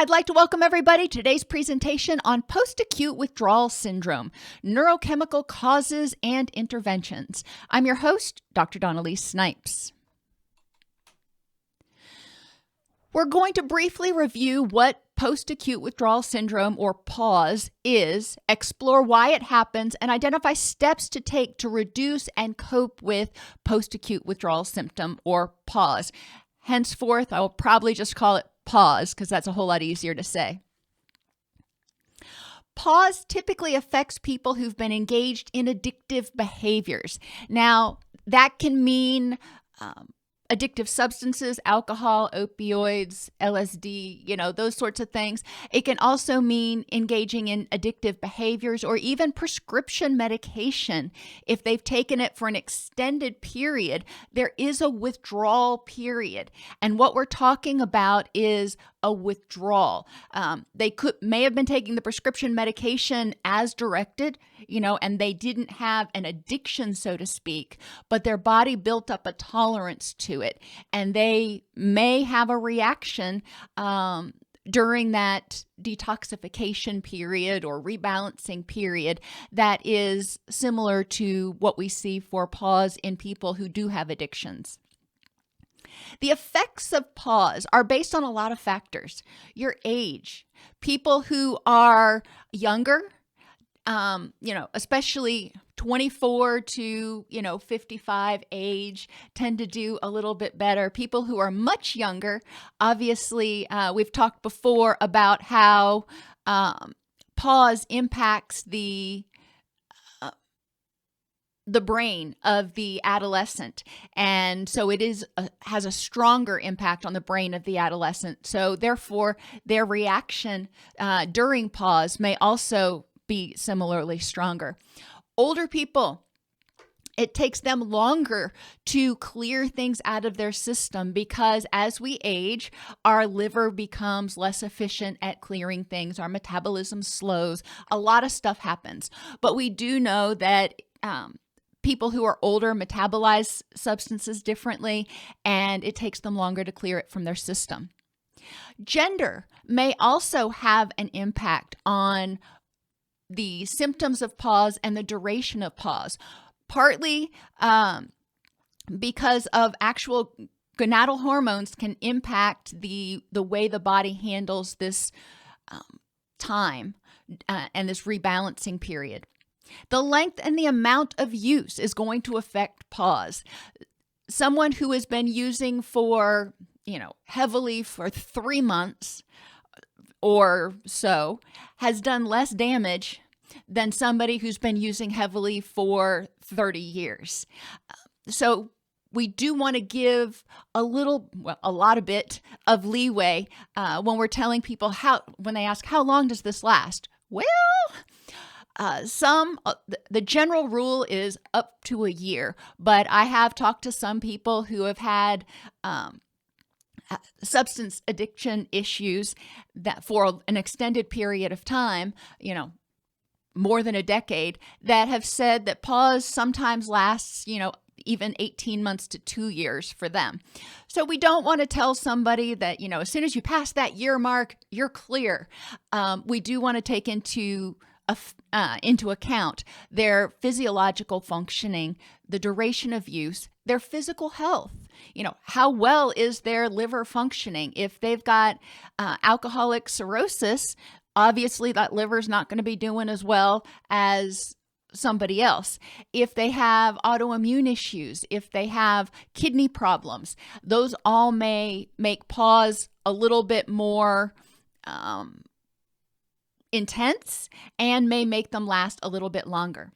I'd like to welcome everybody to today's presentation on Post Acute Withdrawal Syndrome, Neurochemical Causes and Interventions. I'm your host, Dr. Dawn-Elise Snipes. We're going to briefly review what post-acute withdrawal syndrome, or PAWS, is, explore why it happens, and identify steps to take to reduce and cope with post-acute withdrawal symptom, or PAWS. Henceforth, I will probably just call it PAWS because that's a whole lot easier to say. PAWS typically affects people who've been engaged in addictive behaviors. Now, that can mean addictive substances, alcohol, opioids, LSD, those sorts of things. It can also mean engaging in addictive behaviors or even prescription medication. If they've taken it for an extended period, there is a withdrawal period. And what we're talking about is a withdrawal. They may have been taking the prescription medication as directed, and they didn't have an addiction, so to speak, but their body built up a tolerance to it, and they may have a reaction during that detoxification period or rebalancing period that is similar to what we see for PAWS in people who do have addictions. The effects of PAWS are based on a lot of factors. Your age, people who are younger, especially 24 to, 55 age tend to do a little bit better. People who are much younger, obviously, we've talked before about how PAWS impacts the brain of the adolescent, and so it has a stronger impact on the brain of the adolescent. So therefore, their reaction during PAWS may also be similarly stronger. Older people, it takes them longer to clear things out of their system because as we age, our liver becomes less efficient at clearing things. Our metabolism slows. A lot of stuff happens. But we do know that people who are older metabolize substances differently, and it takes them longer to clear it from their system. Gender may also have an impact on the symptoms of PAWS and the duration of PAWS, partly because of actual gonadal hormones can impact the way the body handles this time and this rebalancing period. The length and the amount of use is going to affect PAWS. Someone who has been using for, heavily for 3 months or so has done less damage than somebody who's been using heavily for 30 years. So we do want to give a lot of leeway when we're telling people when they ask, how long does this last? Well, the general rule is up to a year, but I have talked to some people who have had substance addiction issues that for an extended period of time, more than a decade, that have said that PAWS sometimes lasts, even 18 months to 2 years for them. So we don't want to tell somebody that, as soon as you pass that year mark, you're clear. We do want to take into account their physiological functioning, the duration of use, their physical health. How well is their liver functioning? If they've got alcoholic cirrhosis, obviously that liver's not going to be doing as well as somebody else. If they have autoimmune issues, if they have kidney problems, those all may make PAWS a little bit more intense and may make them last a little bit longer.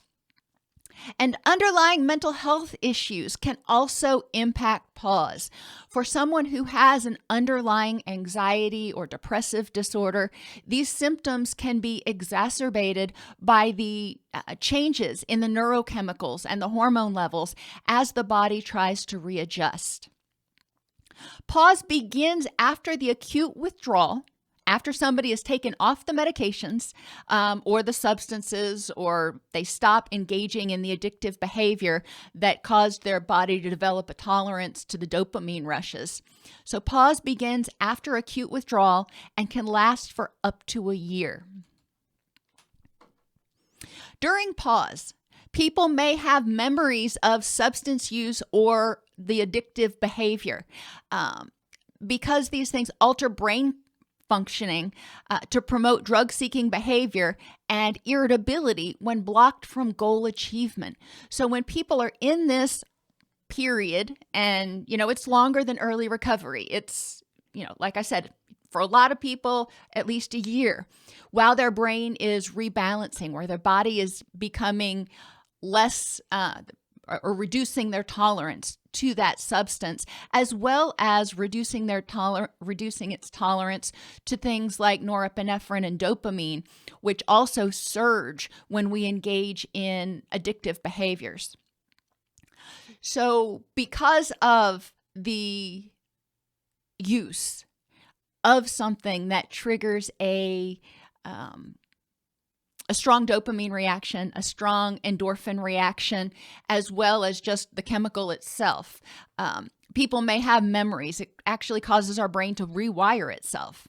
And underlying mental health issues can also impact PAWS. For someone who has an underlying anxiety or depressive disorder, these symptoms can be exacerbated by the changes in the neurochemicals and the hormone levels as the body tries to readjust. PAWS begins after the acute withdrawal, after somebody is taken off the medications or the substances, or they stop engaging in the addictive behavior that caused their body to develop a tolerance to the dopamine rushes. So PAWS begins after acute withdrawal and can last for up to a year. During PAWS, people may have memories of substance use or the addictive behavior because these things alter brain functioning to promote drug-seeking behavior and irritability when blocked from goal achievement. So when people are in this period, and it's longer than early recovery, it's like I said, for a lot of people, at least a year, while their brain is rebalancing, where their body is becoming less or reducing their tolerance to that substance, as well as reducing its tolerance to things like norepinephrine and dopamine, which also surge when we engage in addictive behaviors. So because of the use of something that triggers a strong dopamine reaction, a strong endorphin reaction, as well as just the chemical itself, people may have memories. It actually causes our brain to rewire itself.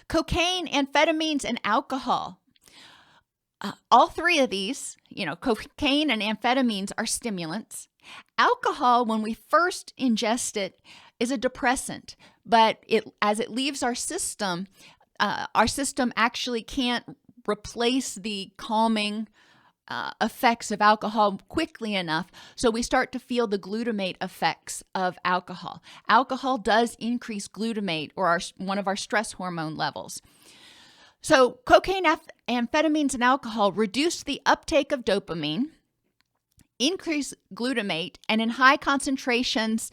Cocaine, amphetamines, and alcohol. All three of these, cocaine and amphetamines, are stimulants. Alcohol, when we first ingest it, is a depressant, but as it leaves our system actually can't replace the calming effects of alcohol quickly enough, so we start to feel the glutamate effects of alcohol. Alcohol does increase glutamate, or one of our stress hormone levels. So cocaine, amphetamines, and alcohol reduce the uptake of dopamine, increase glutamate, and in high concentrations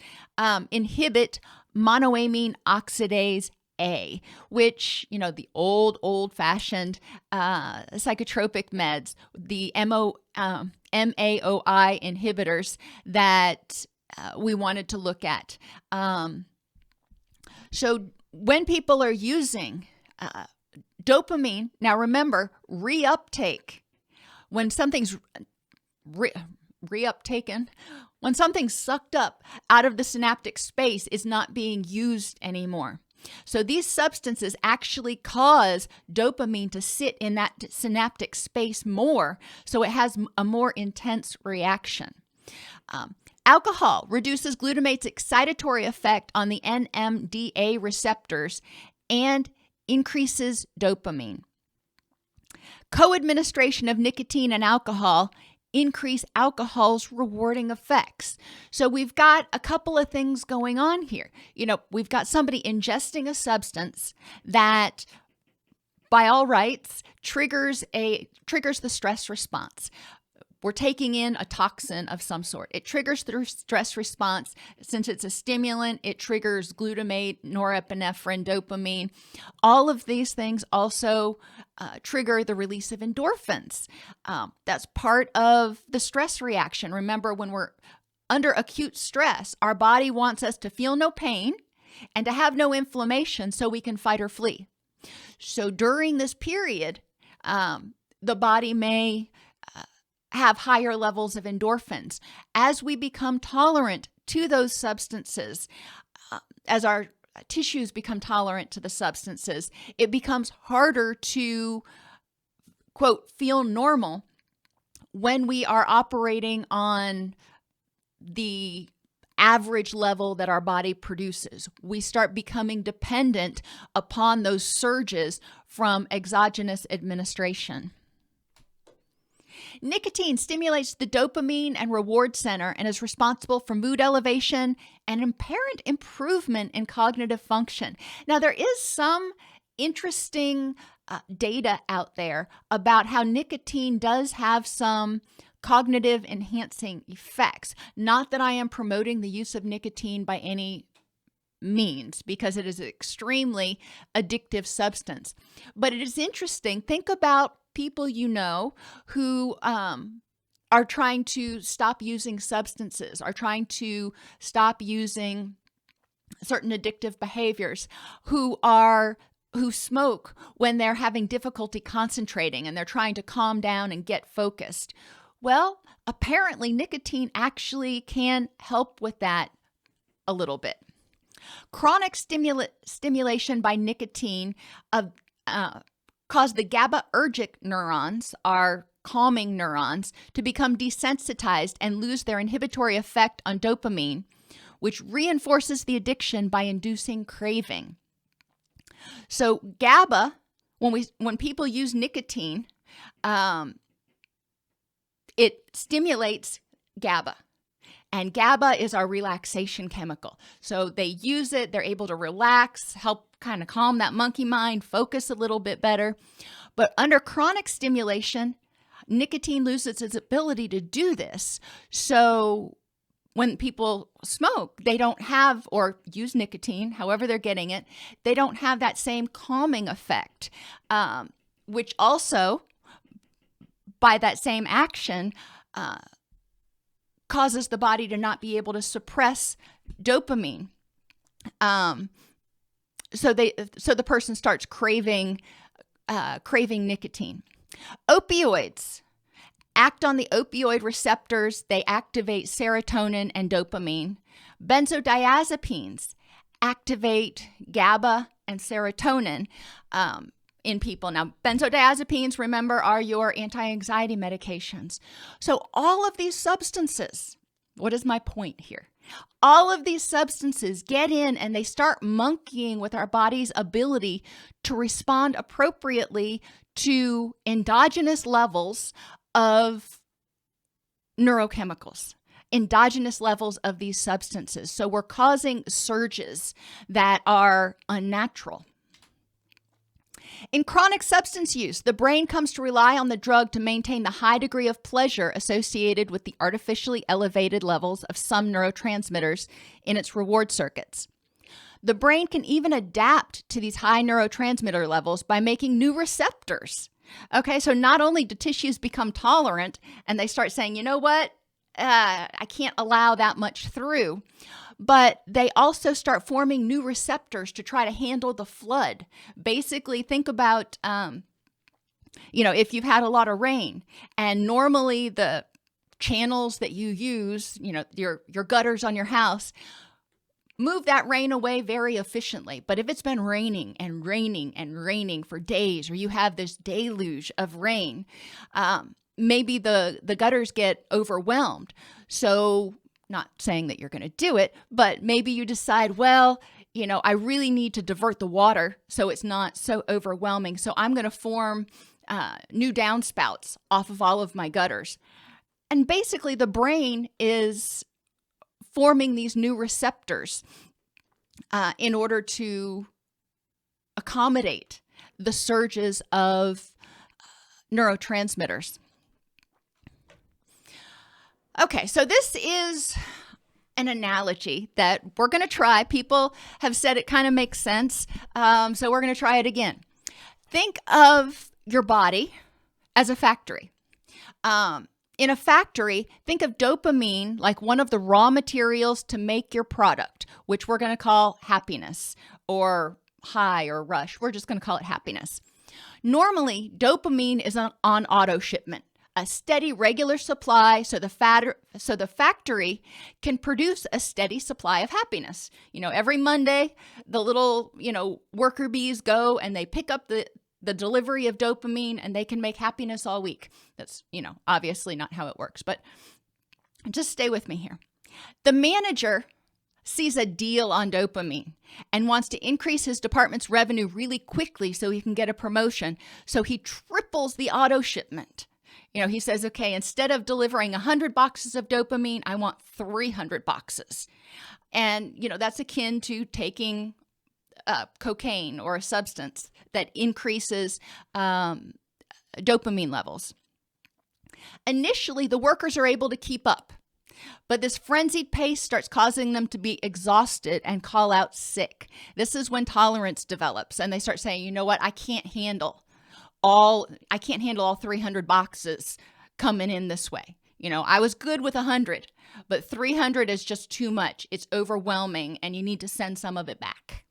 inhibit monoamine oxidase A, which, the old-fashioned psychotropic meds, the MAOI inhibitors that we wanted to look at. So when people are using dopamine, now remember, reuptake, when something's reuptaken, when something's sucked up out of the synaptic space, is not being used anymore. So these substances actually cause dopamine to sit in that synaptic space more, so it has a more intense reaction. Alcohol reduces glutamate's excitatory effect on the NMDA receptors and increases dopamine. Co-administration of nicotine and alcohol increase alcohol's rewarding effects. So we've got a couple of things going on here. We've got somebody ingesting a substance that, by all rights, triggers the stress response. We're taking in a toxin of some sort. It triggers the stress response. Since it's a stimulant, it triggers glutamate, norepinephrine, dopamine. All of these things also trigger the release of endorphins. That's part of the stress reaction. Remember, when we're under acute stress, our body wants us to feel no pain and to have no inflammation so we can fight or flee. So during this period, the body may have higher levels of endorphins. As we become tolerant to those substances, as our tissues become tolerant to the substances, it becomes harder to, quote, feel normal when we are operating on the average level that our body produces. We start becoming dependent upon those surges from exogenous administration. Nicotine stimulates the dopamine and reward center and is responsible for mood elevation and apparent improvement in cognitive function. Now, there is some interesting data out there about how nicotine does have some cognitive enhancing effects. Not that I am promoting the use of nicotine by any means, because it is an extremely addictive substance. But it is interesting. Think about people who are trying to stop using substances, are trying to stop using certain addictive behaviors, who are who smoke when they're having difficulty concentrating and they're trying to calm down and get focused. Well, apparently nicotine actually can help with that a little bit. Chronic stimulation by nicotine cause the GABAergic neurons, our calming neurons, to become desensitized and lose their inhibitory effect on dopamine, which reinforces the addiction by inducing craving. So GABA, when people use nicotine, it stimulates GABA. And GABA is our relaxation chemical. So they use it, they're able to relax, help kind of calm that monkey mind, focus a little bit better. But under chronic stimulation, nicotine loses its ability to do this. So when people smoke, they don't have, or use nicotine, however they're getting it, they don't have that same calming effect, which also, by that same action, causes the body to not be able to suppress dopamine. So the person starts craving nicotine. Opioids act on the opioid receptors. They activate serotonin and dopamine. Benzodiazepines activate GABA and serotonin in people. Now, benzodiazepines, remember, are your anti-anxiety medications. So all of these substances, what is my point here? All of these substances get in and they start monkeying with our body's ability to respond appropriately to endogenous levels of neurochemicals, endogenous levels of these substances. So we're causing surges that are unnatural. In chronic substance use, the brain comes to rely on the drug to maintain the high degree of pleasure associated with the artificially elevated levels of some neurotransmitters in its reward circuits. The brain can even adapt to these high neurotransmitter levels by making new receptors. Okay, so not only do tissues become tolerant and they start saying, you know what, I can't allow that much through, but they also start forming new receptors to try to handle the flood. Basically, think about, if you've had a lot of rain and normally the channels that you use, your gutters on your house, move that rain away very efficiently. But if it's been raining and raining and raining for days, or you have this deluge of rain, maybe the gutters get overwhelmed. So, not saying that you're going to do it, but maybe you decide, well, I really need to divert the water so it's not so overwhelming. So I'm going to form new downspouts off of all of my gutters. And basically the brain is forming these new receptors in order to accommodate the surges of neurotransmitters. Okay, so this is an analogy that we're going to try. People have said it kind of makes sense, so we're going to try it again. Think of your body as a factory. In a factory, think of dopamine like one of the raw materials to make your product, which we're going to call happiness or high or rush. We're just going to call it happiness. Normally, dopamine is on auto shipment, a steady, regular supply, so the factory can produce a steady supply of happiness. Every Monday, the little, worker bees go and they pick up the delivery of dopamine and they can make happiness all week. That's, obviously not how it works, but just stay with me here. The manager sees a deal on dopamine and wants to increase his department's revenue really quickly so he can get a promotion. So he triples the auto shipment. He says, okay, instead of delivering 100 boxes of dopamine, I want 300 boxes. And, that's akin to taking cocaine or a substance that increases dopamine levels. Initially, the workers are able to keep up, but this frenzied pace starts causing them to be exhausted and call out sick. This is when tolerance develops and they start saying, you know what, I can't handle all 300 boxes coming in this way. I was good with 100, but 300 is just too much. It's overwhelming and you need to send some of it back.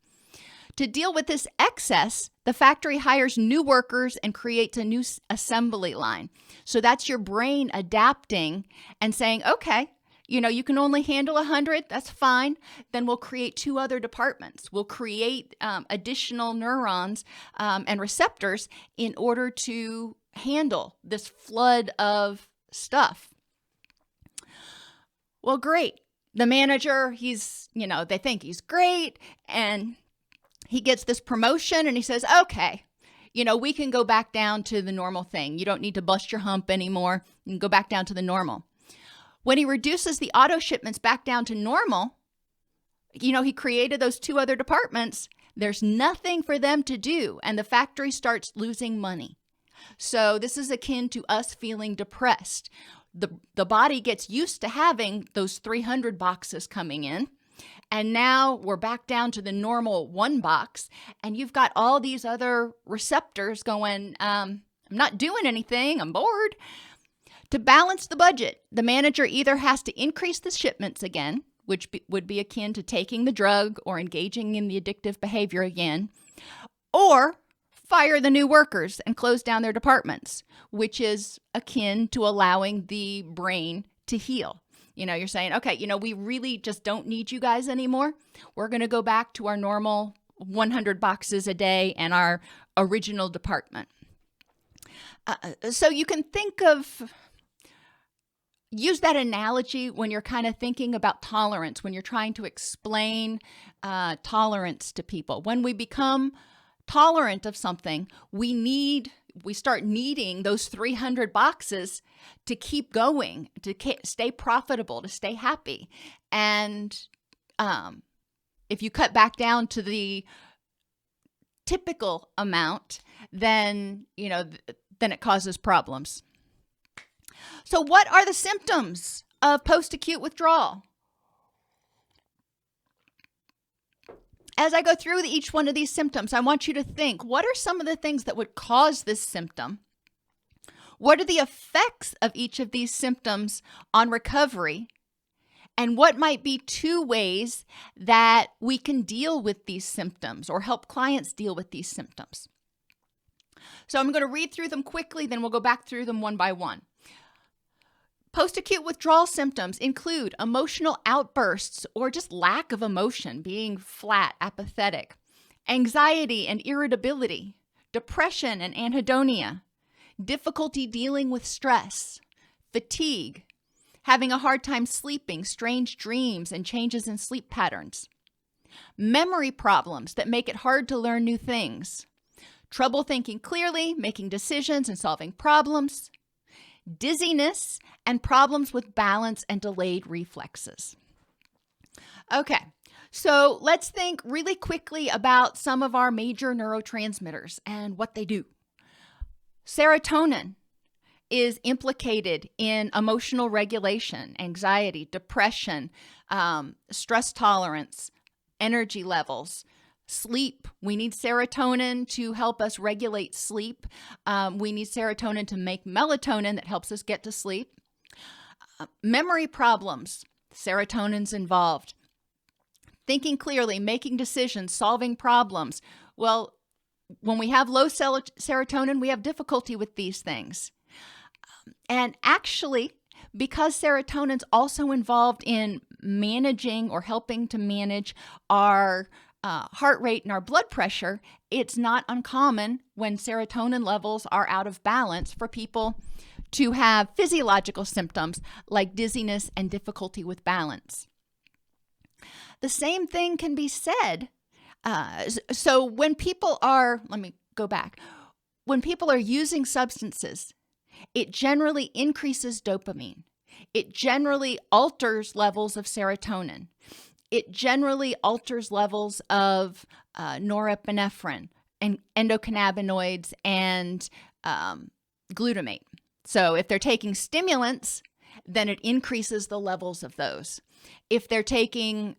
To deal with this excess, the factory hires new workers and creates a new assembly line. So that's your brain adapting and saying, okay, you can only handle 100, that's fine. Then we'll create 2 other departments. We'll create additional neurons and receptors in order to handle this flood of stuff. Well, great. The manager, they think he's great, and he gets this promotion and he says, okay, we can go back down to the normal thing. You don't need to bust your hump anymore. You can go back down to the normal. When he reduces the auto shipments back down to normal, he created those 2 other departments. There's nothing for them to do, and the factory starts losing money. So this is akin to us feeling depressed. The body gets used to having those 300 boxes coming in, and now we're back down to the normal 1 box, and you've got all these other receptors going, I'm not doing anything, I'm bored. To balance the budget, the manager either has to increase the shipments again, which would be akin to taking the drug or engaging in the addictive behavior again, or fire the new workers and close down their departments, which is akin to allowing the brain to heal. You're saying, okay, we really just don't need you guys anymore. We're going to go back to our normal 100 boxes a day and our original department. So you can use that analogy when you're kind of thinking about tolerance, when you're trying to explain tolerance to people. When we become tolerant of something, we start needing those 300 boxes to keep going, to stay profitable, to stay happy. And if you cut back down to the typical amount, then it causes problems. So what are the symptoms of post-acute withdrawal? As I go through each one of these symptoms, I want you to think, what are some of the things that would cause this symptom? What are the effects of each of these symptoms on recovery? And what might be 2 ways that we can deal with these symptoms or help clients deal with these symptoms? So I'm going to read through them quickly, then we'll go back through them one by one. Post-acute withdrawal symptoms include emotional outbursts or just lack of emotion, being flat, apathetic, anxiety and irritability, depression and anhedonia, difficulty dealing with stress, fatigue, having a hard time sleeping, strange dreams and changes in sleep patterns, memory problems that make it hard to learn new things, trouble thinking clearly, making decisions and solving problems, dizziness, and problems with balance and delayed reflexes. Okay, so let's think really quickly about some of our major neurotransmitters and what they do. Serotonin is implicated in emotional regulation, anxiety, depression, stress tolerance, energy levels, sleep. We need serotonin to help us regulate sleep. We need serotonin to make melatonin that helps us get to sleep. Memory problems, serotonin's involved. Thinking clearly, making decisions, solving problems. Well, when we have low serotonin, we have difficulty with these things. And actually, because serotonin's also involved in managing or helping to manage our heart rate and our blood pressure, it's not uncommon when serotonin levels are out of balance for people to have physiological symptoms like dizziness and difficulty with balance. The same thing can be said. So when people are, when people are using substances, it generally increases dopamine. It generally alters levels of serotonin. It generally alters levels of norepinephrine and endocannabinoids and glutamate. So if they're taking stimulants, then it increases the levels of those. If they're taking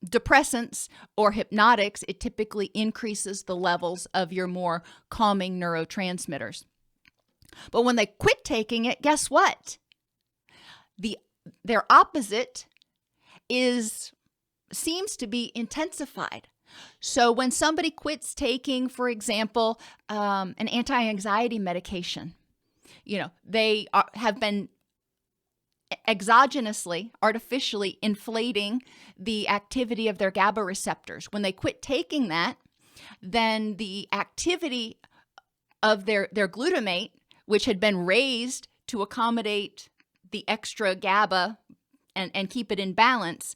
depressants or hypnotics, it typically increases the levels of your more calming neurotransmitters. But when they quit taking it, guess what? Their opposite seems to be intensified. So when somebody quits taking, for example, an anti-anxiety medication, they have been exogenously, artificially inflating the activity of their GABA receptors. When they quit taking that, then the activity of their glutamate, which had been raised to accommodate the extra GABA and keep it in balance,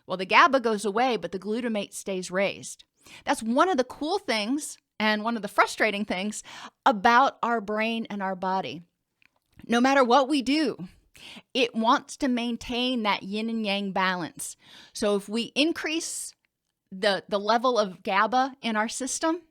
well, the GABA goes away, but the glutamate stays raised. That's one of the cool things and one of the frustrating things about our brain and our body. No matter what we do, it wants to maintain that yin and yang balance. So if we increase the level of GABA in our system,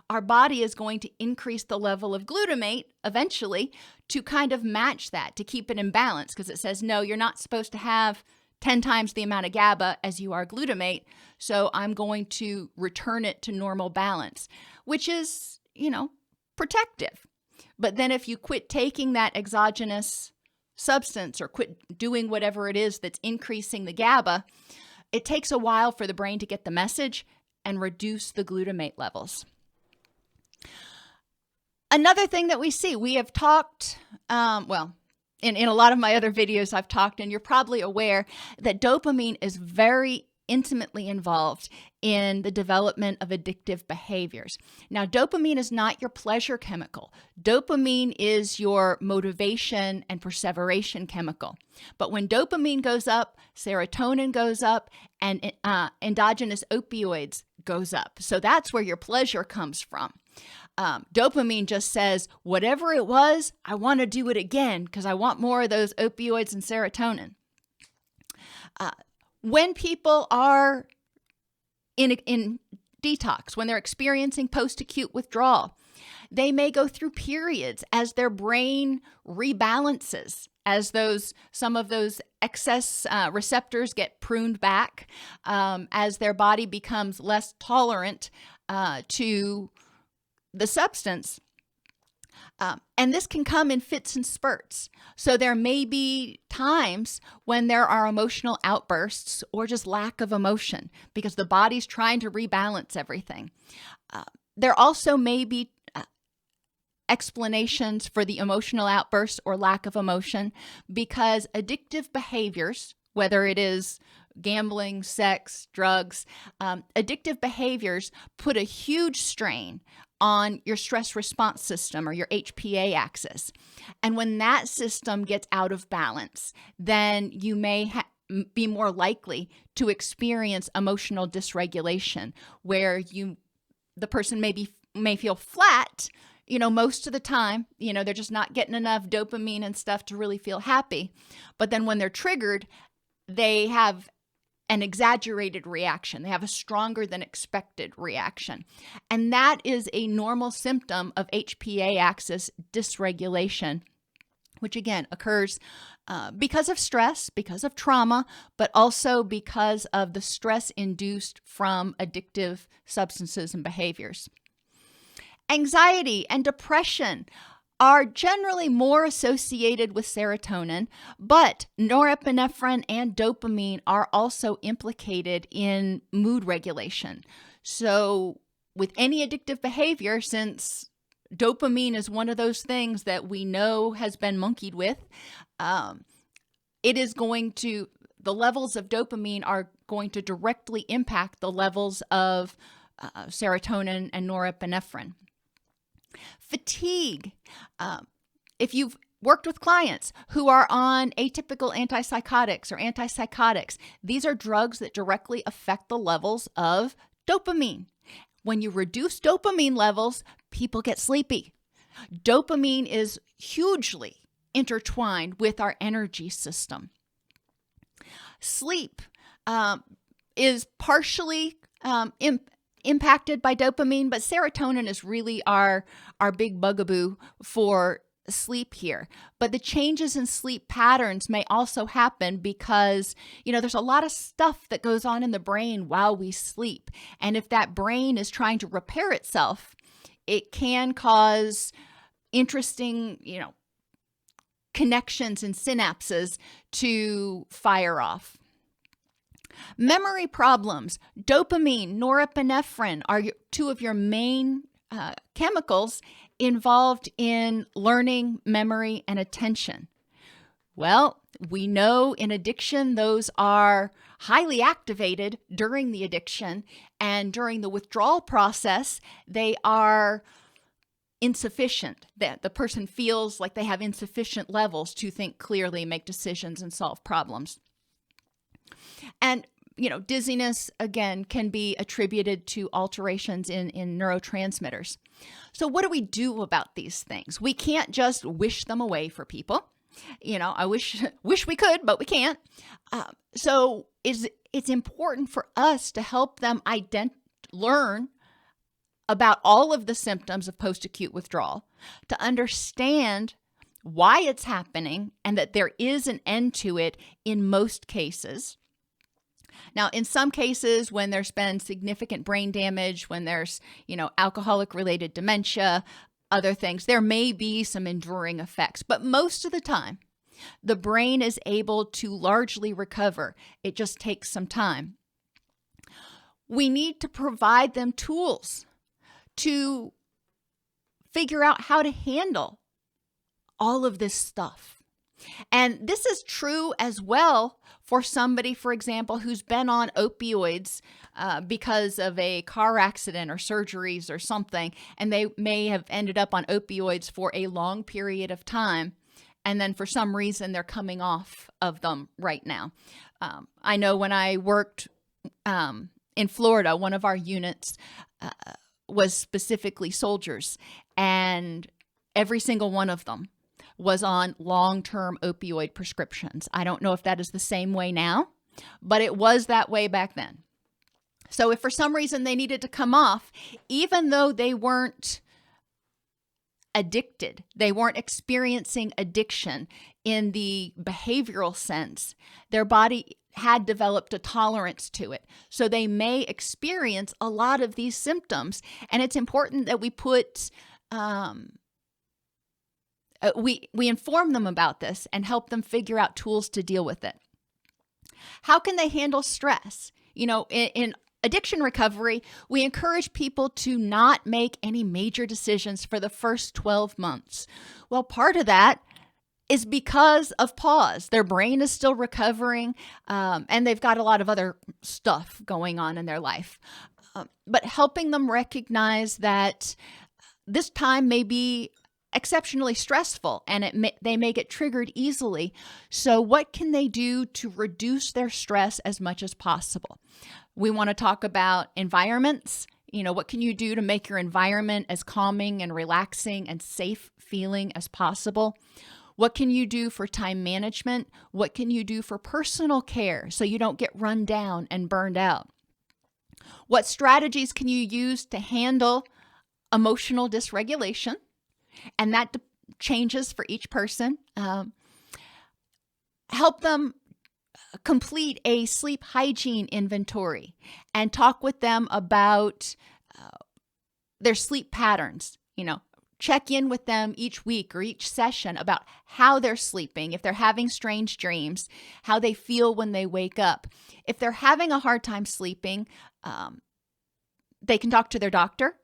our body is going to increase the level of glutamate eventually to kind of match that, to keep it in balance, because it says, no, you're not supposed to have 10 times the amount of GABA as you are glutamate, so I'm going to return it to normal balance, which is, protective. But then if you quit taking that exogenous substance or quit doing whatever it is that's increasing the GABA, it takes a while for the brain to get the message and reduce the glutamate levels. Another thing that we see, we have talked, in a lot of my other videos I've talked, and you're probably aware that dopamine is very intimately involved in the development of addictive behaviors. Now, dopamine is not your pleasure chemical. Dopamine is your motivation and perseveration chemical. But when dopamine goes up, serotonin goes up, and endogenous opioids goes up. So that's where your pleasure comes from. Dopamine just says, whatever it was, I want to do it again because I want more of those opioids and serotonin. When people are in detox, when they're experiencing post-acute withdrawal, they may go through periods as their brain rebalances, as some of those excess receptors get pruned back, as their body becomes less tolerant to the substance. And this can come in fits and spurts. So there may be times when there are emotional outbursts or just lack of emotion because the body's trying to rebalance everything. There also may be explanations for the emotional outbursts or lack of emotion because addictive behaviors, whether it is gambling, sex, drugs, addictive behaviors put a huge strain on your stress response system or your HPA axis. And when that system gets out of balance, then you may be more likely to experience emotional dysregulation where the person may feel flat, most of the time, they're just not getting enough dopamine and stuff to really feel happy. But then when they're triggered, they have an exaggerated reaction. They have a stronger than expected reaction. And that is a normal symptom of HPA axis dysregulation, which again occurs because of stress, because of trauma, but also because of the stress induced from addictive substances and behaviors. Anxiety and depression are generally more associated with serotonin, but norepinephrine and dopamine are also implicated in mood regulation. So with any addictive behavior, since dopamine is one of those things that we know has been monkeyed with, the levels of dopamine are going to directly impact the levels of serotonin and norepinephrine. Fatigue. If you've worked with clients who are on atypical antipsychotics or antipsychotics, these are drugs that directly affect the levels of dopamine. When you reduce dopamine levels, people get sleepy. Dopamine is hugely intertwined with our energy system. Sleep is partially impacted by dopamine, but serotonin is really our big bugaboo for sleep here. But the changes in sleep patterns may also happen because, there's a lot of stuff that goes on in the brain while we sleep. And if that brain is trying to repair itself, it can cause interesting, connections and synapses to fire off. Memory problems, dopamine, norepinephrine are two of your main chemicals involved in learning, memory, and attention. Well, we know in addiction, those are highly activated during the addiction, and during the withdrawal process, they are insufficient. That the person feels like they have insufficient levels to think clearly, make decisions, and solve problems. And dizziness, again, can be attributed to alterations in neurotransmitters. So what do we do about these things? We can't just wish them away for people. I wish we could, but we can't. So it's important for us to help them learn about all of the symptoms of post-acute withdrawal, to understand why it's happening and that there is an end to it in most cases. Now, in some cases, when there's been significant brain damage, when there's, alcoholic-related dementia, other things, there may be some enduring effects. But most of the time, the brain is able to largely recover. It just takes some time. We need to provide them tools to figure out how to handle all of this stuff. And this is true as well for somebody, for example, who's been on opioids because of a car accident or surgeries or something, and they may have ended up on opioids for a long period of time, and then for some reason they're coming off of them right now. I know when I worked in Florida, one of our units was specifically soldiers, and every single one of them was on long-term opioid prescriptions. I don't know if that is the same way now, but it was that way back then. So if for some reason they needed to come off, even though they weren't addicted, they weren't experiencing addiction in the behavioral sense, their body had developed a tolerance to it. So they may experience a lot of these symptoms, and it's important that we put we inform them about this and help them figure out tools to deal with it. How can they handle stress? In addiction recovery, we encourage people to not make any major decisions for the first 12 months. Well, part of that is because of PAWS. Their brain is still recovering, and they've got a lot of other stuff going on in their life. But helping them recognize that this time may be exceptionally stressful, and they may get triggered easily. So what can they do to reduce their stress as much as possible? We want to talk about environments. What can you do to make your environment as calming and relaxing and safe feeling as possible? What can you do for time management? What can you do for personal care so you don't get run down and burned out? What strategies can you use to handle emotional dysregulation? And that changes for each person. Help them complete a sleep hygiene inventory and talk with them about their sleep patterns. Check in with them each week or each session about how they're sleeping, if they're having strange dreams, how they feel when they wake up. If they're having a hard time sleeping, they can talk to their doctor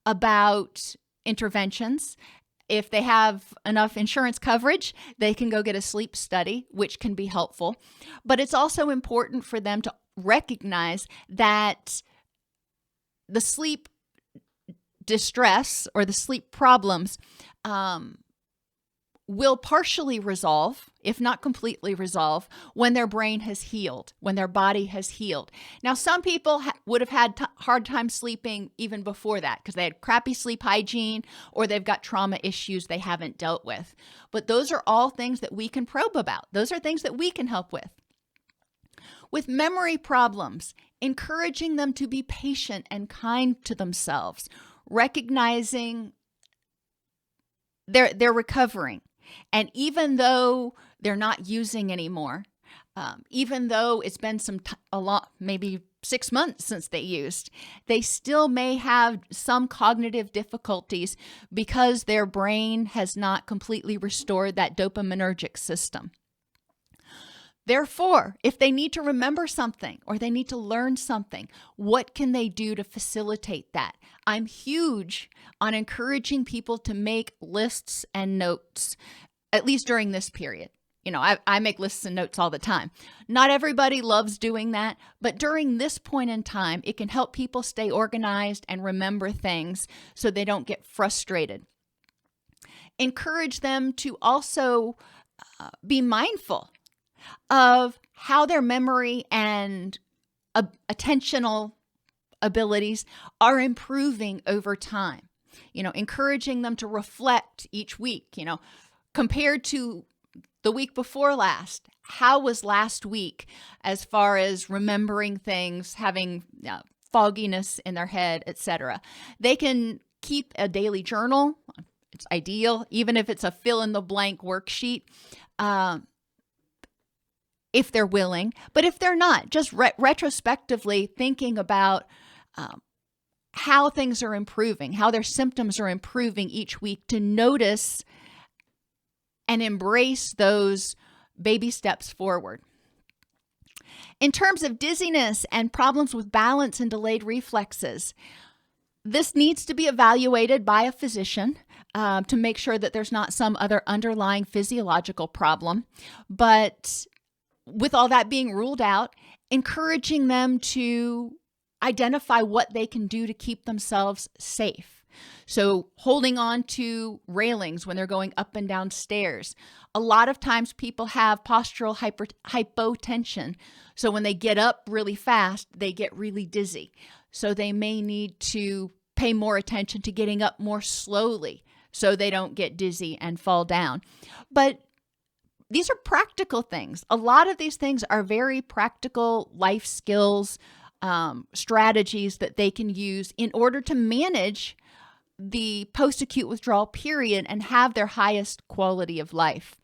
about interventions. If they have enough insurance coverage, they can go get a sleep study, which can be helpful. But it's also important for them to recognize that the sleep distress or the sleep problems will partially resolve, if not completely resolve, when their brain has healed, when their body has healed. Now, some people would have had hard time sleeping even before that because they had crappy sleep hygiene or they've got trauma issues they haven't dealt with. But those are all things that we can probe about. Those are things that we can help with. With memory problems, encouraging them to be patient and kind to themselves, recognizing they're recovering. And even though they're not using anymore, even though it's been a lot, maybe 6 months since they used, they still may have some cognitive difficulties because their brain has not completely restored that dopaminergic system. Therefore, if they need to remember something or they need to learn something, what can they do to facilitate that? I'm huge on encouraging people to make lists and notes, at least during this period. I make lists and notes all the time. Not everybody loves doing that, but during this point in time, it can help people stay organized and remember things so they don't get frustrated. Encourage them to also be mindful of how their memory and attentional abilities are improving over time. Encouraging them to reflect each week, compared to the week before last. How was last week as far as remembering things, having fogginess in their head, etc. They can keep a daily journal. It's ideal, even if it's a fill-in-the-blank worksheet. If they're willing, but if they're not, just retrospectively thinking about how things are improving, how their symptoms are improving each week, to notice and embrace those baby steps forward. In terms of dizziness and problems with balance and delayed reflexes, this needs to be evaluated by a physician to make sure that there's not some other underlying physiological problem. But with all that being ruled out, encouraging them to identify what they can do to keep themselves safe. So holding on to railings when they're going up and down stairs. A lot of times people have postural hypotension. So when they get up really fast, they get really dizzy. So they may need to pay more attention to getting up more slowly so they don't get dizzy and fall down. But these are practical things. A lot of these things are very practical life skills, strategies that they can use in order to manage the post-acute withdrawal period and have their highest quality of life.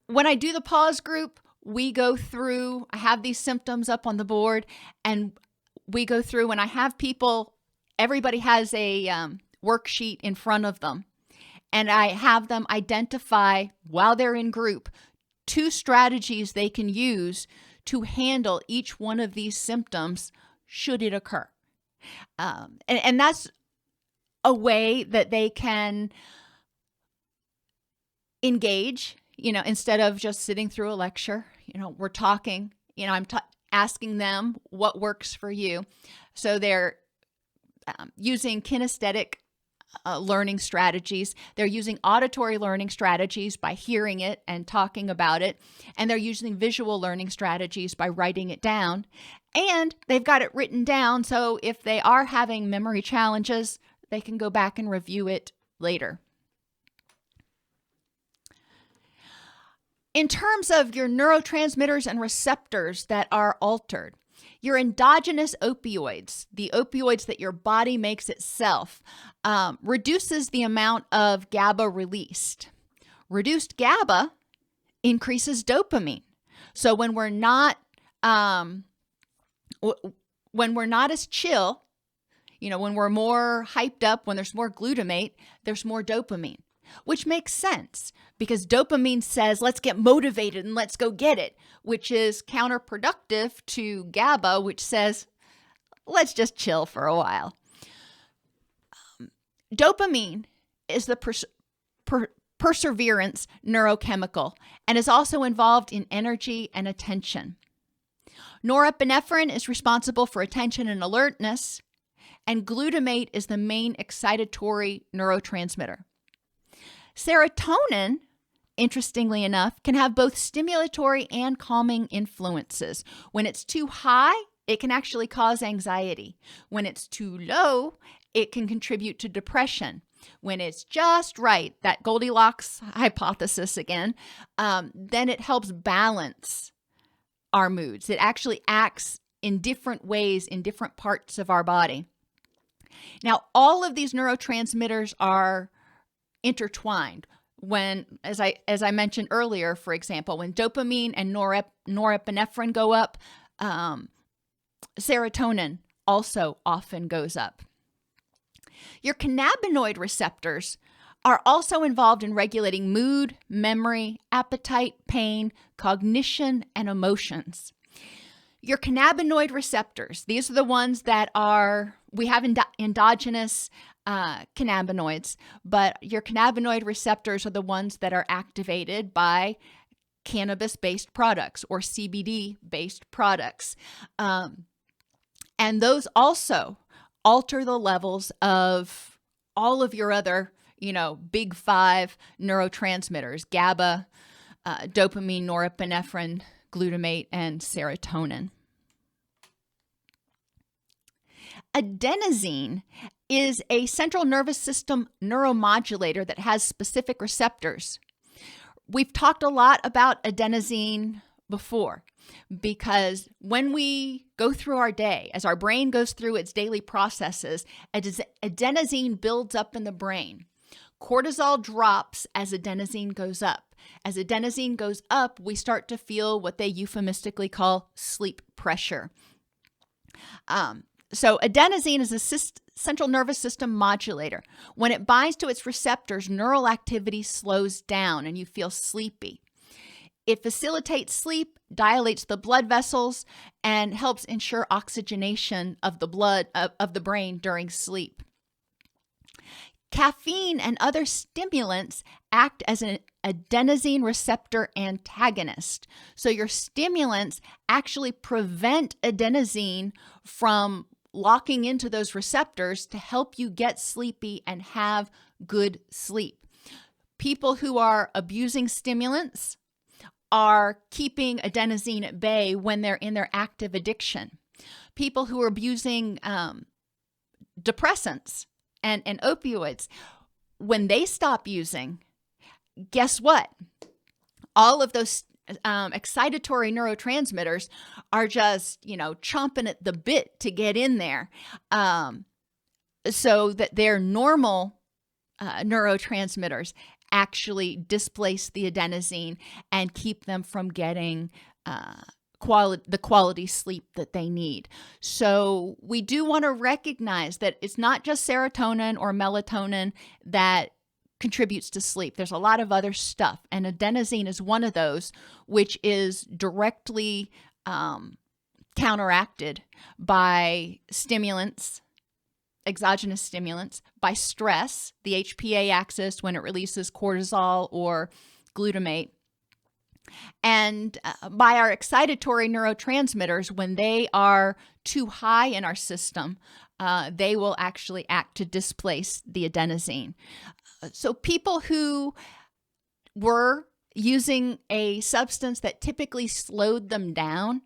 When I do the PAWS group, we go through, I have these symptoms up on the board, and we go through, and I have people, everybody has a worksheet in front of them. And I have them identify, while they're in group, 2 strategies they can use to handle each one of these symptoms should it occur. And that's a way that they can engage, instead of just sitting through a lecture. We're talking, I'm asking them what works for you. So they're using kinesthetic learning strategies. They're using auditory learning strategies by hearing it and talking about it. And they're using visual learning strategies by writing it down. And they've got it written down, so if they are having memory challenges, they can go back and review it later. In terms of your neurotransmitters and receptors that are altered, your endogenous opioids, the opioids that your body makes itself, reduces the amount of GABA released. Reduced GABA increases dopamine. So when we're not as chill, when we're more hyped up, when there's more glutamate, there's more dopamine, which makes sense because dopamine says, let's get motivated and let's go get it, which is counterproductive to GABA, which says, let's just chill for a while. Dopamine is the perseverance neurochemical and is also involved in energy and attention. Norepinephrine is responsible for attention and alertness, and glutamate is the main excitatory neurotransmitter. Serotonin, interestingly enough, can have both stimulatory and calming influences. When it's too high, it can actually cause anxiety. When it's too low, it can contribute to depression. When it's just right, that Goldilocks hypothesis again, then it helps balance our moods. It actually acts in different ways in different parts of our body. Now, all of these neurotransmitters are intertwined. When, as I mentioned earlier, for example, when dopamine and norepinephrine go up, serotonin also often goes up. Your cannabinoid receptors are also involved in regulating mood, memory, appetite, pain, cognition, and emotions. Your cannabinoid receptors, these are the ones that we have endogenous cannabinoids, but your cannabinoid receptors are the ones that are activated by cannabis-based products or CBD-based products. And those also alter the levels of all of your other, big five neurotransmitters: GABA, dopamine, norepinephrine, glutamate, and serotonin. Adenosine is a central nervous system neuromodulator that has specific receptors. We've talked a lot about adenosine before because when we go through our day, as our brain goes through its daily processes, adenosine builds up in the brain. Cortisol drops as adenosine goes up. As adenosine goes up, we start to feel what they euphemistically call sleep pressure. So adenosine is a central nervous system modulator. When it binds to its receptors, neural activity slows down and you feel sleepy. It facilitates sleep, dilates the blood vessels, and helps ensure oxygenation of the blood of the brain during sleep. Caffeine and other stimulants act as an adenosine receptor antagonist. So your stimulants actually prevent adenosine from locking into those receptors to help you get sleepy and have good sleep. People who are abusing stimulants are keeping adenosine at bay when they're in their active addiction. People who are abusing depressants and opioids, when they stop using, guess what? All of those excitatory neurotransmitters are just, chomping at the bit to get in there, so that their normal neurotransmitters actually displace the adenosine and keep them from getting the quality sleep that they need. So we do want to recognize that it's not just serotonin or melatonin that contributes to sleep. There's a lot of other stuff, and adenosine is one of those, which is directly counteracted by stimulants, exogenous stimulants, by stress, the HPA axis when it releases cortisol or glutamate, and by our excitatory neurotransmitters when they are too high in our system. They will actually act to displace the adenosine. So people who were using a substance that typically slowed them down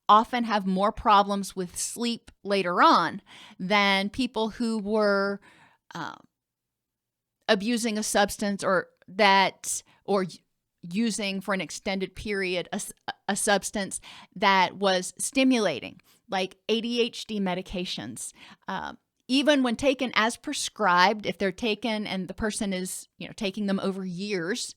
often have more problems with sleep later on than people who were abusing a substance or using for an extended period a substance that was stimulating, like ADHD medications. Even when taken as prescribed, if they're taken and the person is, taking them over years,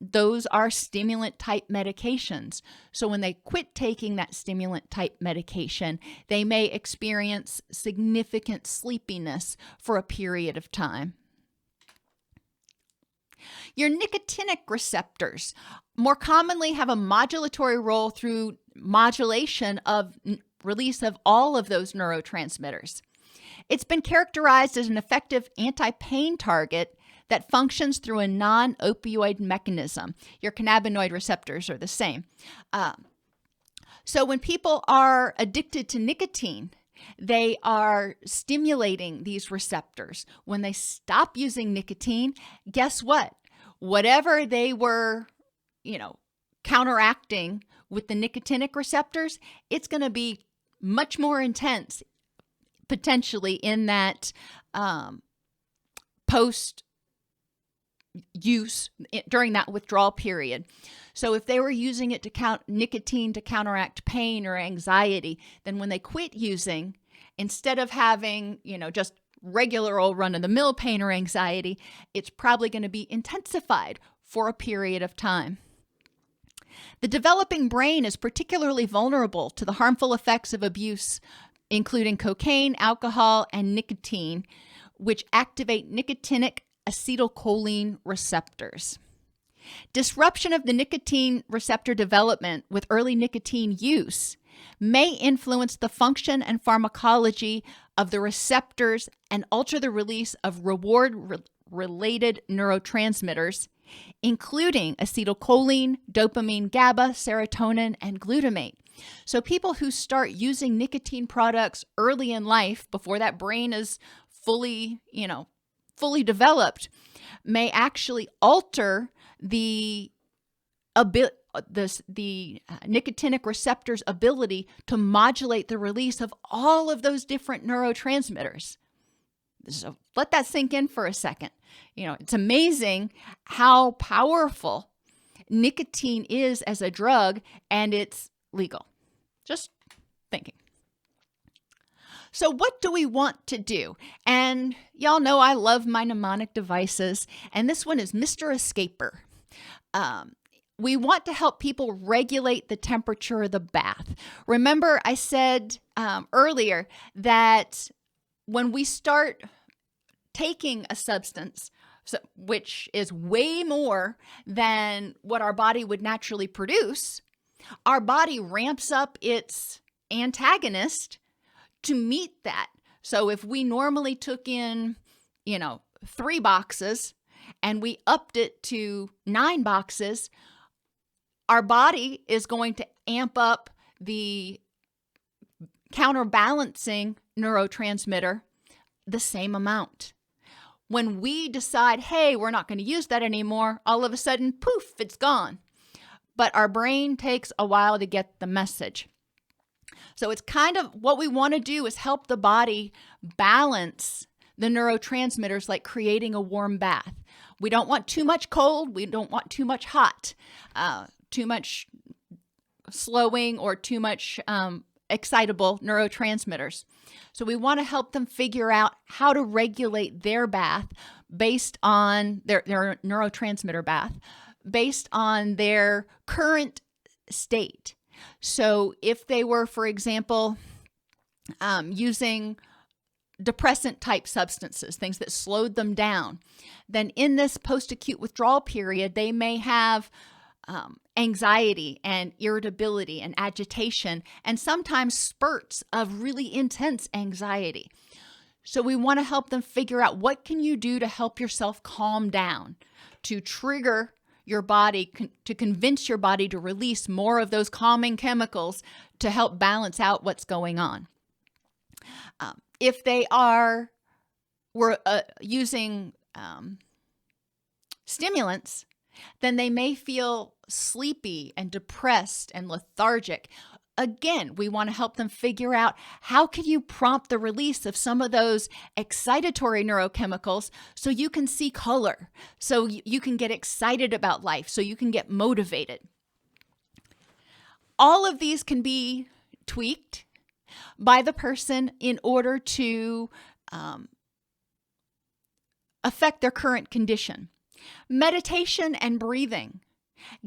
those are stimulant type medications. So when they quit taking that stimulant type medication, they may experience significant sleepiness for a period of time. Your nicotinic receptors more commonly have a modulatory role through modulation of release of all of those neurotransmitters. It's been characterized as an effective anti-pain target that functions through a non-opioid mechanism. Your cannabinoid receptors are the same. So when people are addicted to nicotine, they are stimulating these receptors. When they stop using nicotine, guess what? Whatever they were, counteracting with the nicotinic receptors, it's going to be much more intense, potentially in that post-use during that withdrawal period. So if they were using it nicotine to counteract pain or anxiety, then when they quit using, instead of having, just regular old run-of-the-mill pain or anxiety, it's probably going to be intensified for a period of time. The developing brain is particularly vulnerable to the harmful effects of abuse, including cocaine, alcohol, and nicotine, which activate nicotinic acetylcholine receptors. Disruption of the nicotine receptor development with early nicotine use may influence the function and pharmacology of the receptors and alter the release of reward-related neurotransmitters, including acetylcholine, dopamine, GABA, serotonin, and glutamate. So people who start using nicotine products early in life, before that brain is fully developed, may actually alter the nicotinic receptor's ability to modulate the release of all of those different neurotransmitters. So let that sink in for a second. It's amazing how powerful nicotine is as a drug, and it's legal. Just thinking. So what do we want to do? And y'all know I love my mnemonic devices, and this one is Mr. Escaper. We want to help people regulate the temperature of the bath. Remember, I said earlier that when we start taking a substance, which is way more than what our body would naturally produce, our body ramps up its antagonist to meet that. So if we normally took in, 3 boxes and we upped it to 9 boxes, our body is going to amp up the counterbalancing neurotransmitter the same amount. When we decide, hey, we're not going to use that anymore, all of a sudden, poof, it's gone. But our brain takes a while to get the message. So it's kind of what we want to do is help the body balance the neurotransmitters, like creating a warm bath. We don't want too much cold. We don't want too much hot, too much slowing, or too much excitable neurotransmitters. So we want to help them figure out how to regulate their bath based on their neurotransmitter bath, based on their current state. So if they were, for example, using depressant type substances, things that slowed them down, then in this post-acute withdrawal period, they may have anxiety and irritability and agitation, and sometimes spurts of really intense anxiety. So we want to help them figure out, what can you do to help yourself calm down, to trigger your body, to convince your body to release more of those calming chemicals to help balance out what's going on. If they were using stimulants, then they may feel sleepy and depressed and lethargic. Again, we want to help them figure out, how can you prompt the release of some of those excitatory neurochemicals so you can see color, so you can get excited about life, so you can get motivated. All of these can be tweaked by the person in order to affect their current condition. Meditation and breathing.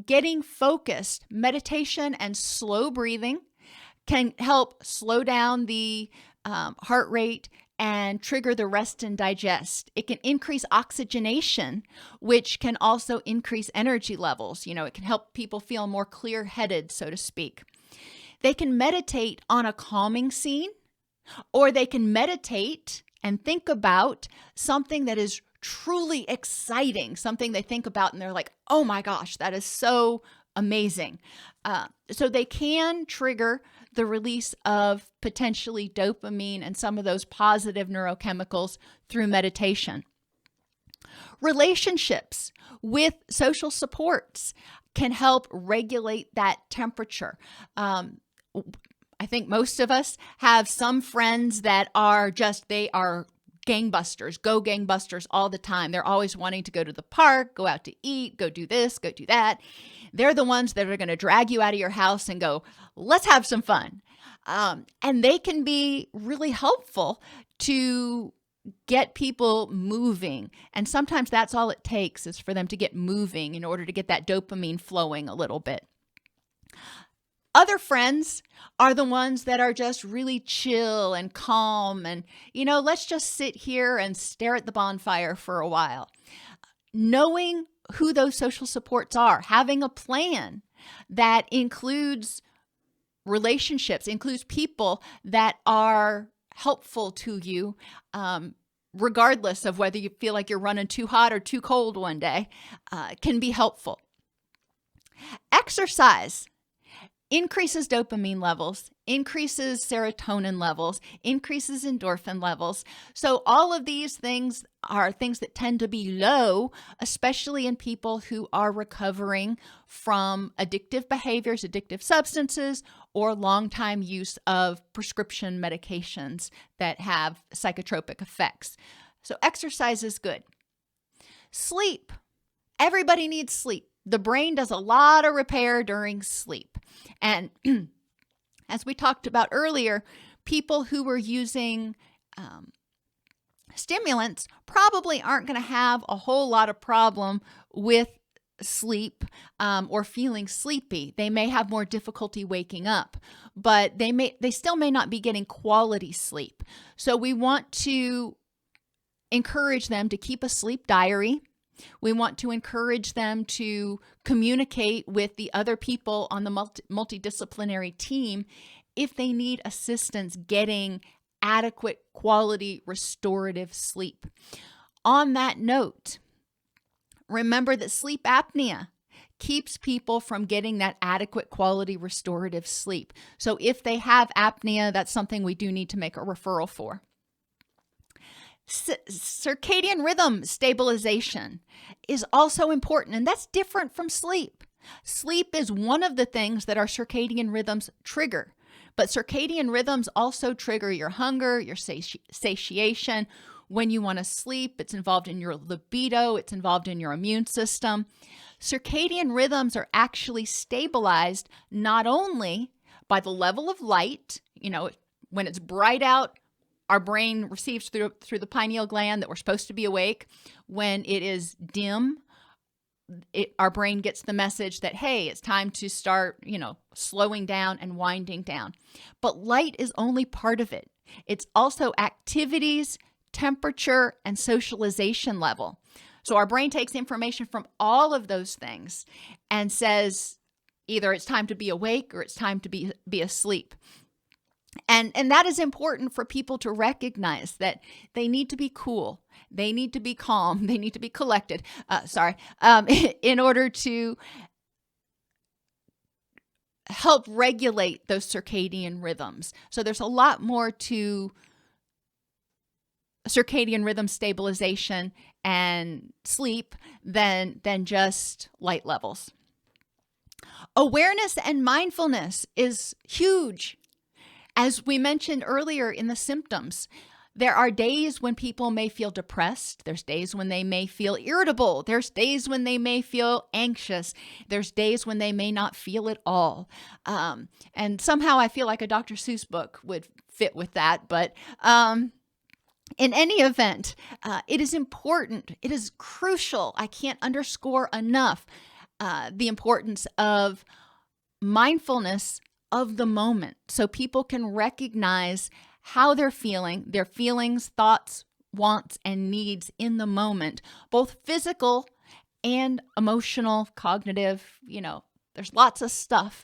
Getting focused, meditation and slow breathing can help slow down the heart rate and trigger the rest and digest. It can increase oxygenation, which can also increase energy levels. It can help people feel more clear-headed, so to speak. They can meditate on a calming scene, or they can meditate and think about something that is truly exciting, something they think about and they're like, oh my gosh, that is so amazing. So they can trigger the release of potentially dopamine and some of those positive neurochemicals through meditation. Relationships with social supports can help regulate that temperature. I think most of us have some friends that they are gangbusters all the time. They're always wanting to go to the park, go out to eat, go do this, go do that. They're the ones that are going to drag you out of your house and go, let's have some fun. And they can be really helpful to get people moving. And sometimes that's all it takes, is for them to get moving in order to get that dopamine flowing a little bit. Other friends are the ones that are just really chill and calm and, let's just sit here and stare at the bonfire for a while. knowing who those social supports are, having a plan that includes relationships, includes people that are helpful to you, regardless of whether you feel like you're running too hot or too cold one day, can be helpful. Exercise increases dopamine levels, increases serotonin levels, increases endorphin levels. So all of these things are things that tend to be low, especially in people who are recovering from addictive behaviors, addictive substances, or long-time use of prescription medications that have psychotropic effects. So exercise is good. Sleep. Everybody needs sleep. The brain does a lot of repair during sleep. And as we talked about earlier, people who were using stimulants probably aren't going to have a whole lot of problem with sleep or feeling sleepy. They may have more difficulty waking up, but they still may not be getting quality sleep. So we want to encourage them to keep a sleep diary. We want to encourage them to communicate with the other people on the multidisciplinary team if they need assistance getting adequate quality restorative sleep. On that note, remember that sleep apnea keeps people from getting that adequate quality restorative sleep. So if they have apnea, that's something we do need to make a referral for. Circadian rhythm stabilization is also important, and that's different from sleep. Sleep is one of the things that our circadian rhythms trigger, but circadian rhythms also trigger your hunger, your satiation. When you want to sleep, it's involved in your libido, it's involved in your immune system. Circadian rhythms are actually stabilized not only by the level of light, when it's bright out, our brain receives through the pineal gland that we're supposed to be awake. When it is dim, our brain gets the message that, hey, it's time to start, slowing down and winding down. But light is only part of it. It's also activities, temperature, and socialization level. So our brain takes information from all of those things and says either it's time to be awake or it's time to be asleep. And that is important for people to recognize that they need to be cool, they need to be calm, they need to be collected, in order to help regulate those circadian rhythms. So there's a lot more to circadian rhythm stabilization and sleep than just light levels. Awareness and mindfulness is huge. As we mentioned earlier in the symptoms, there are days when people may feel depressed. There's days when they may feel irritable. There's days when they may feel anxious. There's days when they may not feel at all. And somehow I feel like a Dr. Seuss book would fit with that. But in any event, it is important. It is crucial. I can't underscore enough the importance of mindfulness of the moment, so people can recognize how they're feeling, their feelings, thoughts, wants, and needs in the moment, both physical and emotional, cognitive, there's lots of stuff.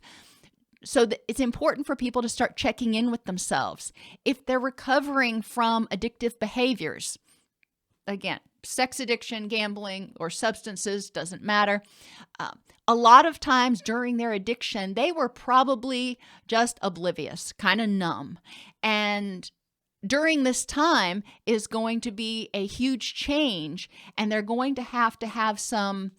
So it's important for people to start checking in with themselves. If they're recovering from addictive behaviors, again, sex addiction, gambling, or substances, doesn't matter. A lot of times during their addiction, they were probably just oblivious, kind of numb. And during this time is going to be a huge change, and they're going to have some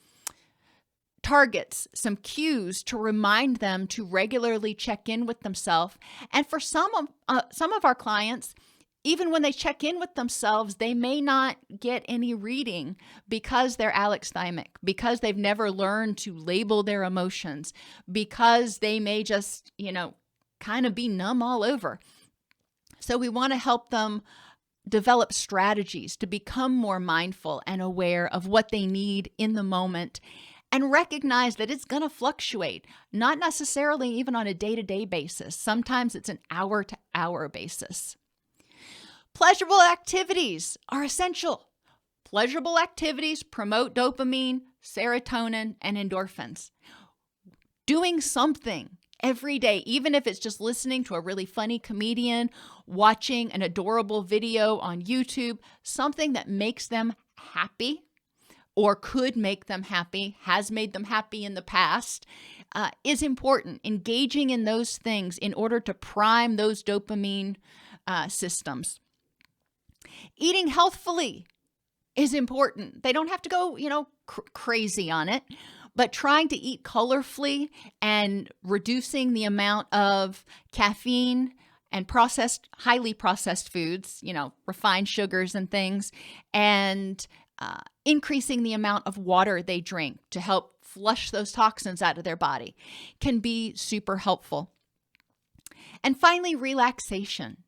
targets, some cues to remind them to regularly check in with themselves. And for some of our clients, even when they check in with themselves, they may not get any reading because they're alexithymic, because they've never learned to label their emotions, because they may just, kind of be numb all over. So we want to help them develop strategies to become more mindful and aware of what they need in the moment, and recognize that it's going to fluctuate, not necessarily even on a day-to-day basis. Sometimes it's an hour-to-hour basis. Pleasurable activities are essential. Pleasurable activities promote dopamine, serotonin, and endorphins. Doing something every day, even if it's just listening to a really funny comedian, watching an adorable video on YouTube, something that makes them happy or could make them happy, has made them happy in the past, is important. Engaging in those things in order to prime those dopamine systems. Eating healthfully is important. They don't have to go, crazy on it, but trying to eat colorfully and reducing the amount of caffeine and highly processed foods, refined sugars and things, and increasing the amount of water they drink to help flush those toxins out of their body can be super helpful. And finally, relaxation.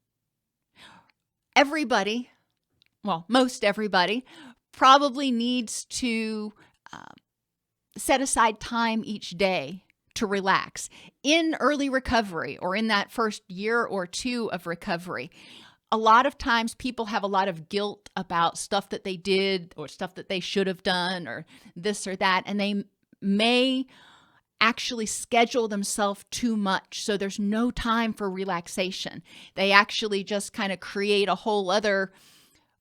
Most everybody probably needs to set aside time each day to relax. In early recovery or in that first year or two of recovery, a lot of times people have a lot of guilt about stuff that they did or stuff that they should have done or this or that, and they may actually schedule themselves too much. So there's no time for relaxation. They actually just kind of create a whole other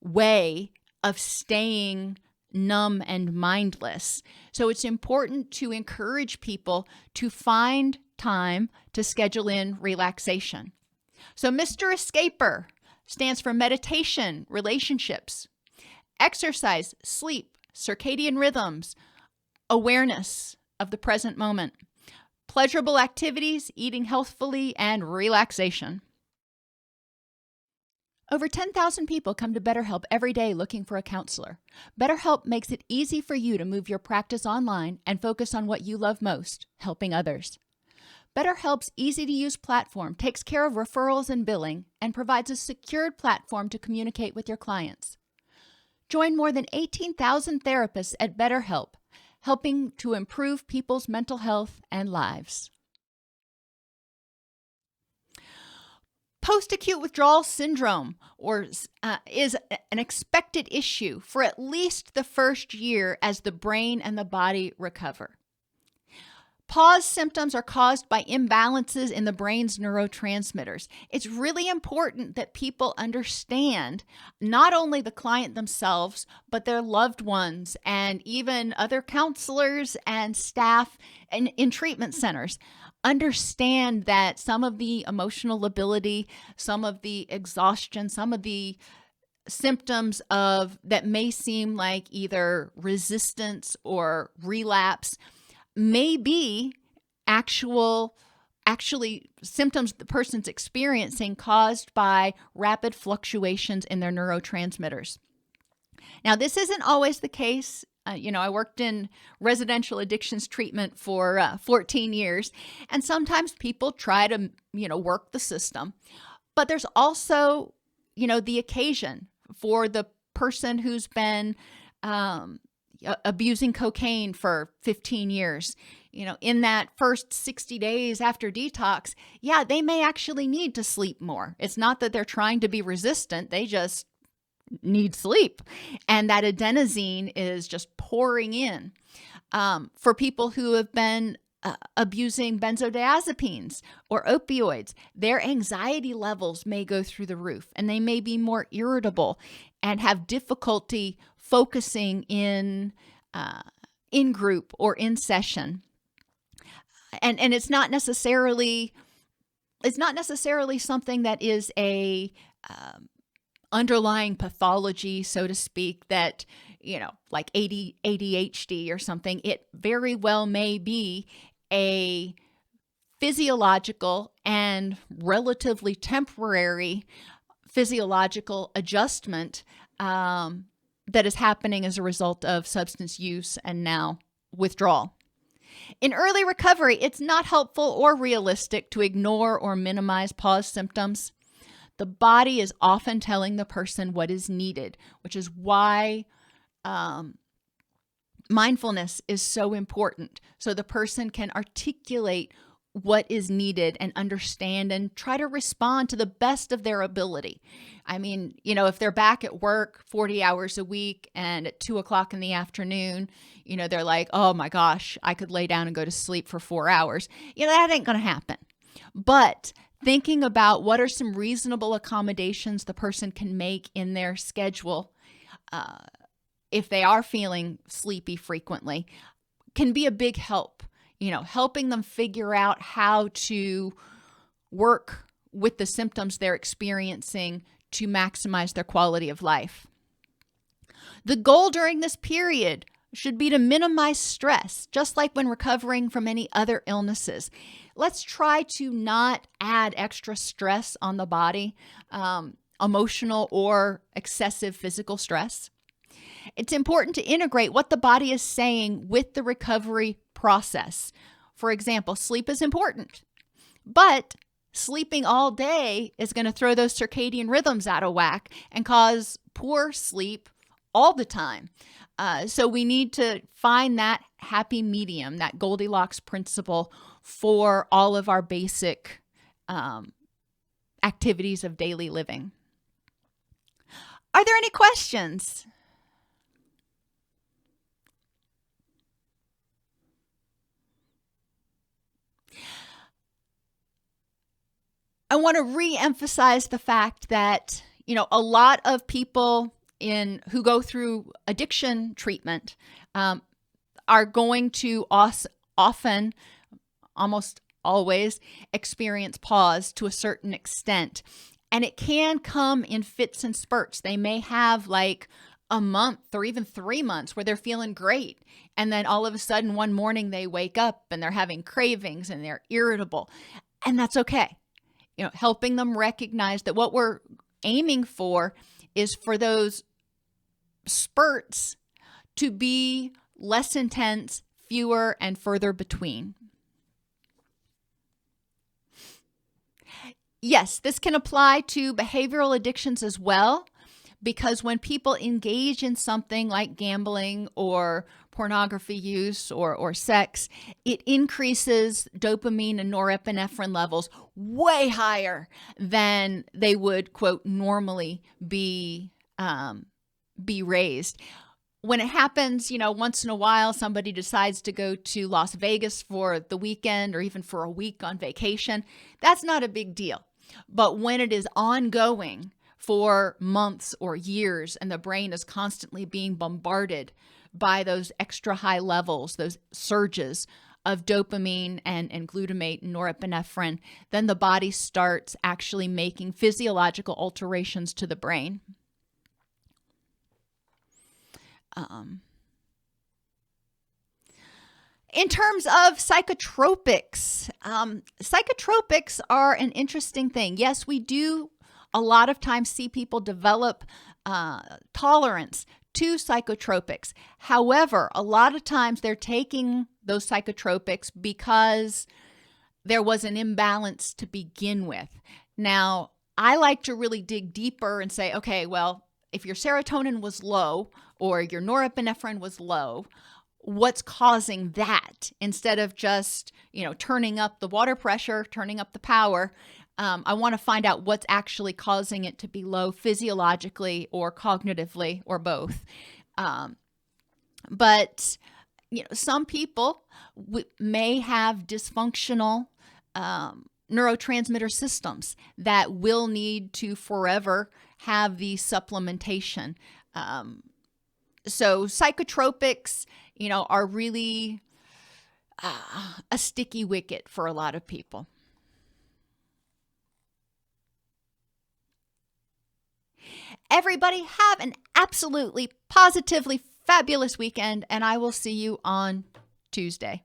way of staying numb and mindless. So it's important to encourage people to find time to schedule in relaxation. So Mr. Escaper stands for meditation, relationships, exercise, sleep, circadian rhythms, awareness of the present moment, pleasurable activities, eating healthfully, and relaxation. Over 10,000 people come to BetterHelp every day looking for a counselor. BetterHelp makes it easy for you to move your practice online and focus on what you love most, helping others. BetterHelp's easy-to-use platform takes care of referrals and billing and provides a secured platform to communicate with your clients. Join more than 18,000 therapists at BetterHelp, helping to improve people's mental health and lives. Post Acute Withdrawal Syndrome is an expected issue for at least the first year as the brain and the body recover. PAWS symptoms are caused by imbalances in the brain's neurotransmitters. It's really important that people understand not only the client themselves, but their loved ones and even other counselors and staff in treatment centers. Understand that some of the emotional lability, some of the exhaustion, some of the symptoms that may seem like either resistance or relapse may be actually symptoms the person's experiencing caused by rapid fluctuations in their neurotransmitters. Now, this isn't always the case. I worked in residential addictions treatment for 14 years, and sometimes people try to, work the system. But there's also, the occasion for the person who's been abusing cocaine for 15 years. In that first 60 days after detox, they may actually need to sleep more. It's not that they're trying to be resistant. They just need sleep. And that adenosine is just pouring in. For people who have been abusing benzodiazepines or opioids, their anxiety levels may go through the roof and they may be more irritable and have difficulty focusing in group or in session. And it's not necessarily something that is a underlying pathology, so to speak, that, like ADHD or something. It very well may be a physiological and relatively temporary physiological adjustment that is happening as a result of substance use and now withdrawal. In early recovery, it's not helpful or realistic to ignore or minimize PAWS symptoms. The body is often telling the person what is needed, which is why mindfulness is so important. So the person can articulate what is needed and understand and try to respond to the best of their ability. I mean, if they're back at work 40 hours a week and at 2:00 in the afternoon, they're like, oh my gosh, I could lay down and go to sleep for 4 hours. That ain't going to happen. But thinking about what are some reasonable accommodations the person can make in their schedule if they are feeling sleepy frequently can be a big help. Helping them figure out how to work with the symptoms they're experiencing to maximize their quality of life. The goal during this period should be to minimize stress, just like when recovering from any other illnesses. Let's try to not add extra stress on the body, emotional or excessive physical stress. It's important to integrate what the body is saying with the recovery process. For example, sleep is important, but sleeping all day is going to throw those circadian rhythms out of whack and cause poor sleep all the time. So we need to find that happy medium, that Goldilocks principle for all of our basic activities of daily living. Are there any questions? I want to re-emphasize the fact that, a lot of people who go through addiction treatment are going to often, almost always, experience PAWS to a certain extent. And it can come in fits and spurts. They may have like a month or even 3 months where they're feeling great. And then all of a sudden one morning they wake up and they're having cravings and they're irritable. And that's okay. Helping them recognize that what we're aiming for is for those spurts to be less intense, fewer, and further between. Yes, this can apply to behavioral addictions as well, because when people engage in something like gambling or pornography use or sex, it increases dopamine and norepinephrine levels way higher than they would, quote, normally be raised. When it happens, once in a while, somebody decides to go to Las Vegas for the weekend or even for a week on vacation, that's not a big deal. But when it is ongoing for months or years and the brain is constantly being bombarded by those extra high levels, those surges of dopamine and glutamate and norepinephrine, then the body starts actually making physiological alterations to the brain. In terms of psychotropics, psychotropics are an interesting thing. Yes, we do a lot of times see people develop tolerance to psychotropics. However, a lot of times they're taking those psychotropics because there was an imbalance to begin with. Now, I like to really dig deeper and say, okay, well, if your serotonin was low or your norepinephrine was low, what's causing that? Instead of just, turning up the water pressure, turning up the power, I want to find out what's actually causing it to be low physiologically or cognitively or both. But some people may have dysfunctional neurotransmitter systems that will need to forever have the supplementation. So psychotropics, are really a sticky wicket for a lot of people. Everybody have an absolutely, positively fabulous weekend, and I will see you on Tuesday.